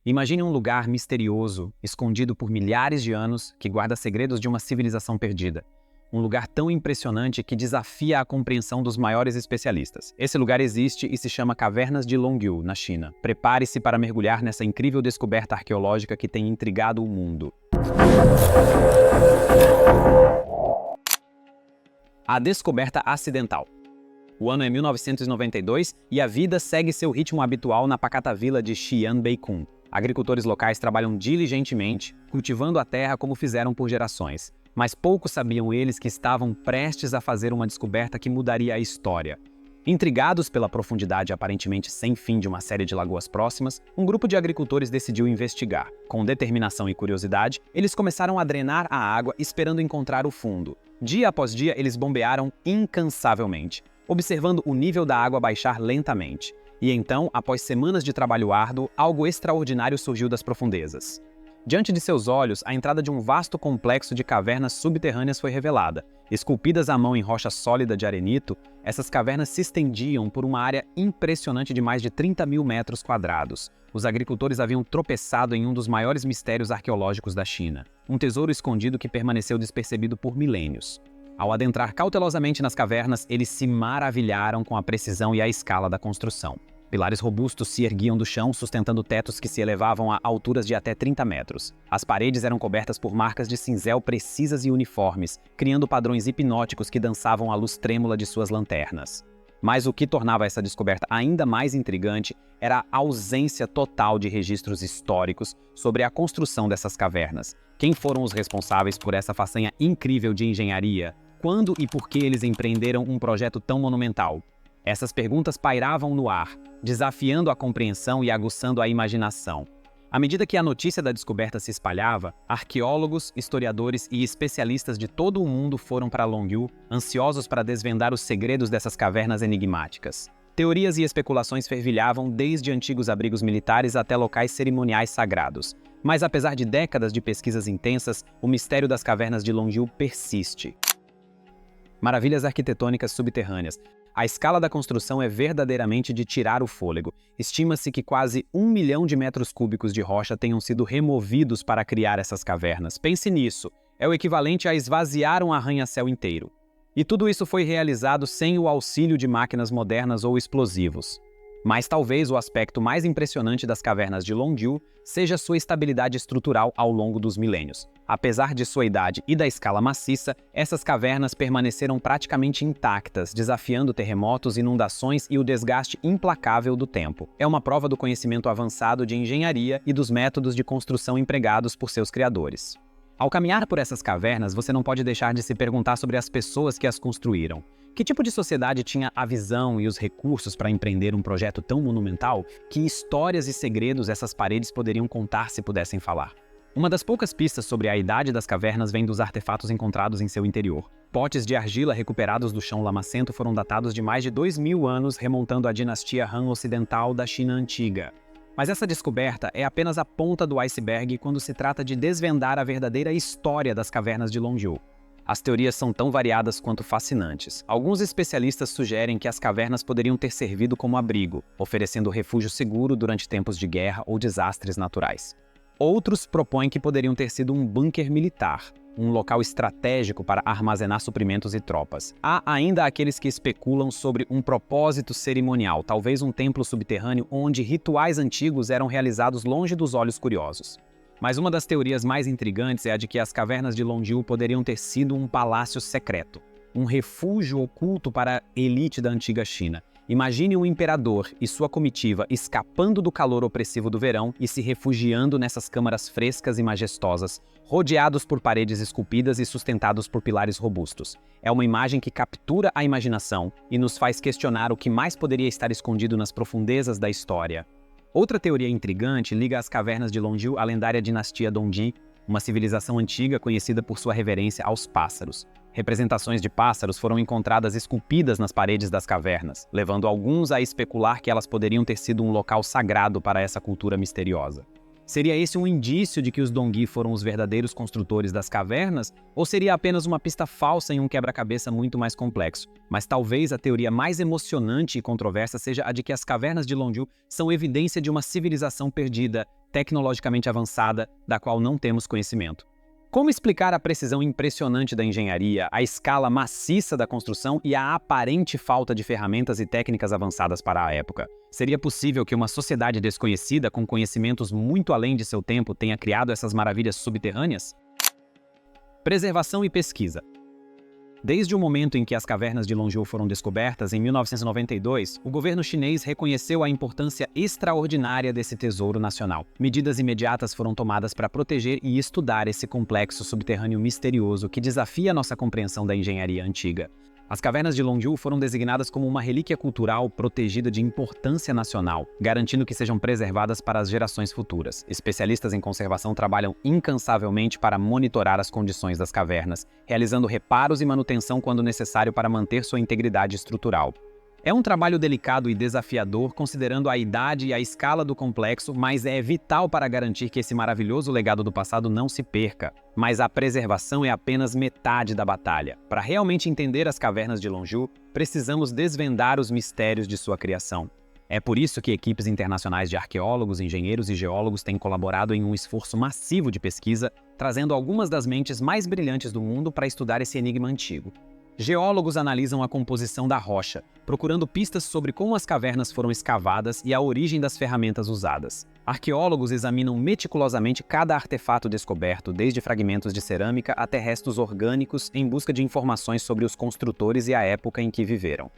Imagine um lugar misterioso, escondido por milhares de anos, que guarda segredos de uma civilização perdida. Um lugar tão impressionante que desafia a compreensão dos maiores especialistas. Esse lugar existe e se chama Cavernas de Longyou, na China. Prepare-se para mergulhar nessa incrível descoberta arqueológica que tem intrigado o mundo. A descoberta acidental. O ano é 1992 e a vida segue seu ritmo habitual na pacata vila de Xianbeicun. Agricultores locais trabalham diligentemente, cultivando a terra como fizeram por gerações. Mas poucos sabiam eles que estavam prestes a fazer uma descoberta que mudaria a história. Intrigados pela profundidade aparentemente sem fim de uma série de lagoas próximas, um grupo de agricultores decidiu investigar. Com determinação e curiosidade, eles começaram a drenar a água esperando encontrar o fundo. Dia após dia, eles bombearam incansavelmente, observando o nível da água baixar lentamente. E então, após semanas de trabalho árduo, algo extraordinário surgiu das profundezas. Diante de seus olhos, a entrada de um vasto complexo de cavernas subterrâneas foi revelada. Esculpidas à mão em rocha sólida de arenito, essas cavernas se estendiam por uma área impressionante de mais de 30 mil metros quadrados. Os agricultores haviam tropeçado em um dos maiores mistérios arqueológicos da China. Um tesouro escondido que permaneceu despercebido por milênios. Ao adentrar cautelosamente nas cavernas, eles se maravilharam com a precisão e a escala da construção. Pilares robustos se erguiam do chão, sustentando tetos que se elevavam a alturas de até 30 metros. As paredes eram cobertas por marcas de cinzel precisas e uniformes, criando padrões hipnóticos que dançavam à luz trêmula de suas lanternas. Mas o que tornava essa descoberta ainda mais intrigante era a ausência total de registros históricos sobre a construção dessas cavernas. Quem foram os responsáveis por essa façanha incrível de engenharia? Quando e por que eles empreenderam um projeto tão monumental? Essas perguntas pairavam no ar, desafiando a compreensão e aguçando a imaginação. À medida que a notícia da descoberta se espalhava, arqueólogos, historiadores e especialistas de todo o mundo foram para Longyou, ansiosos para desvendar os segredos dessas cavernas enigmáticas. Teorias e especulações fervilhavam desde antigos abrigos militares até locais cerimoniais sagrados. Mas apesar de décadas de pesquisas intensas, o mistério das cavernas de Longyou persiste. Maravilhas arquitetônicas subterrâneas. A escala da construção é verdadeiramente de tirar o fôlego. Estima-se que quase 1 milhão de metros cúbicos de rocha tenham sido removidos para criar essas cavernas. Pense nisso. É o equivalente a esvaziar um arranha-céu inteiro. E tudo isso foi realizado sem o auxílio de máquinas modernas ou explosivos. Mas talvez o aspecto mais impressionante das cavernas de Longyou seja sua estabilidade estrutural ao longo dos milênios. Apesar de sua idade e da escala maciça, essas cavernas permaneceram praticamente intactas, desafiando terremotos, inundações e o desgaste implacável do tempo. É uma prova do conhecimento avançado de engenharia e dos métodos de construção empregados por seus criadores. Ao caminhar por essas cavernas, você não pode deixar de se perguntar sobre as pessoas que as construíram. Que tipo de sociedade tinha a visão e os recursos para empreender um projeto tão monumental? Que histórias e segredos essas paredes poderiam contar se pudessem falar? Uma das poucas pistas sobre a idade das cavernas vem dos artefatos encontrados em seu interior. Potes de argila recuperados do chão lamacento foram datados de mais de 2000 anos, remontando à dinastia Han Ocidental da China Antiga. Mas essa descoberta é apenas a ponta do iceberg quando se trata de desvendar a verdadeira história das cavernas de Longyou. As teorias são tão variadas quanto fascinantes. Alguns especialistas sugerem que as cavernas poderiam ter servido como abrigo, oferecendo refúgio seguro durante tempos de guerra ou desastres naturais. Outros propõem que poderiam ter sido um bunker militar, um local estratégico para armazenar suprimentos e tropas. Há ainda aqueles que especulam sobre um propósito cerimonial, talvez um templo subterrâneo onde rituais antigos eram realizados longe dos olhos curiosos. Mas uma das teorias mais intrigantes é a de que as cavernas de Longyou poderiam ter sido um palácio secreto, um refúgio oculto para a elite da antiga China. Imagine um imperador e sua comitiva escapando do calor opressivo do verão e se refugiando nessas câmaras frescas e majestosas, rodeados por paredes esculpidas e sustentados por pilares robustos. É uma imagem que captura a imaginação e nos faz questionar o que mais poderia estar escondido nas profundezas da história. Outra teoria intrigante liga as cavernas de Longyou à lendária dinastia Dongji, uma civilização antiga conhecida por sua reverência aos pássaros. Representações de pássaros foram encontradas esculpidas nas paredes das cavernas, levando alguns a especular que elas poderiam ter sido um local sagrado para essa cultura misteriosa. Seria esse um indício de que os Dongui foram os verdadeiros construtores das cavernas? Ou seria apenas uma pista falsa em um quebra-cabeça muito mais complexo? Mas talvez a teoria mais emocionante e controversa seja a de que as cavernas de Longzhou são evidência de uma civilização perdida, tecnologicamente avançada, da qual não temos conhecimento. Como explicar a precisão impressionante da engenharia, a escala maciça da construção e a aparente falta de ferramentas e técnicas avançadas para a época? Seria possível que uma sociedade desconhecida, com conhecimentos muito além de seu tempo, tenha criado essas maravilhas subterrâneas? Preservação e pesquisa. Desde o momento em que as cavernas de Longzhou foram descobertas, em 1992, o governo chinês reconheceu a importância extraordinária desse tesouro nacional. Medidas imediatas foram tomadas para proteger e estudar esse complexo subterrâneo misterioso que desafia nossa compreensão da engenharia antiga. As cavernas de Longzhou foram designadas como uma relíquia cultural protegida de importância nacional, garantindo que sejam preservadas para as gerações futuras. Especialistas em conservação trabalham incansavelmente para monitorar as condições das cavernas, realizando reparos e manutenção quando necessário para manter sua integridade estrutural. É um trabalho delicado e desafiador, considerando a idade e a escala do complexo, mas é vital para garantir que esse maravilhoso legado do passado não se perca. Mas a preservação é apenas metade da batalha. Para realmente entender as cavernas de Longzhou, precisamos desvendar os mistérios de sua criação. É por isso que equipes internacionais de arqueólogos, engenheiros e geólogos têm colaborado em um esforço massivo de pesquisa, trazendo algumas das mentes mais brilhantes do mundo para estudar esse enigma antigo. Geólogos analisam a composição da rocha, procurando pistas sobre como as cavernas foram escavadas e a origem das ferramentas usadas. Arqueólogos examinam meticulosamente cada artefato descoberto, desde fragmentos de cerâmica até restos orgânicos, em busca de informações sobre os construtores e a época em que viveram.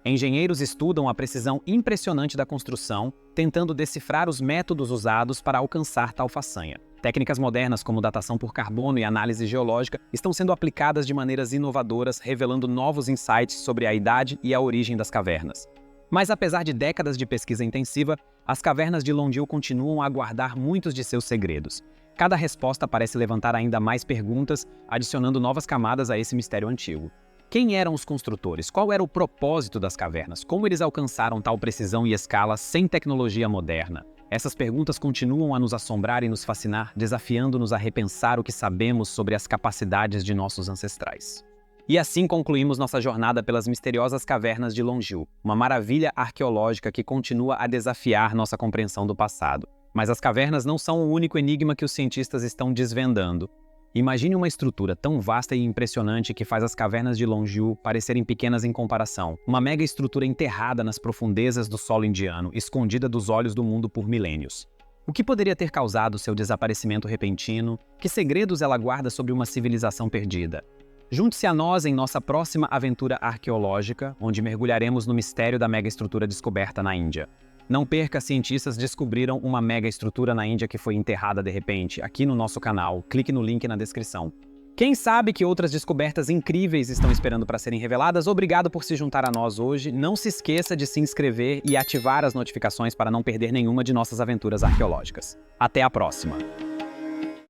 Engenheiros estudam a precisão impressionante da construção, tentando decifrar os métodos usados para alcançar tal façanha. Técnicas modernas como datação por carbono e análise geológica estão sendo aplicadas de maneiras inovadoras, revelando novos insights sobre a idade e a origem das cavernas. Mas apesar de décadas de pesquisa intensiva, as cavernas de Longzhou continuam a guardar muitos de seus segredos. Cada resposta parece levantar ainda mais perguntas, adicionando novas camadas a esse mistério antigo. Quem eram os construtores? Qual era o propósito das cavernas? Como eles alcançaram tal precisão e escala sem tecnologia moderna? Essas perguntas continuam a nos assombrar e nos fascinar, desafiando-nos a repensar o que sabemos sobre as capacidades de nossos ancestrais. E assim concluímos nossa jornada pelas misteriosas cavernas de Longzhou, uma maravilha arqueológica que continua a desafiar nossa compreensão do passado. Mas as cavernas não são o único enigma que os cientistas estão desvendando. Imagine uma estrutura tão vasta e impressionante que faz as cavernas de Longzhou parecerem pequenas em comparação. Uma mega estrutura enterrada nas profundezas do solo indiano, escondida dos olhos do mundo por milênios. O que poderia ter causado seu desaparecimento repentino? Que segredos ela guarda sobre uma civilização perdida? Junte-se a nós em nossa próxima aventura arqueológica, onde mergulharemos no mistério da mega estrutura descoberta na Índia. Não perca, cientistas descobriram uma mega estrutura na Índia que foi enterrada de repente, aqui no nosso canal. Clique no link na descrição. Quem sabe que outras descobertas incríveis estão esperando para serem reveladas? Obrigado por se juntar a nós hoje. Não se esqueça de se inscrever e ativar as notificações para não perder nenhuma de nossas aventuras arqueológicas. Até a próxima!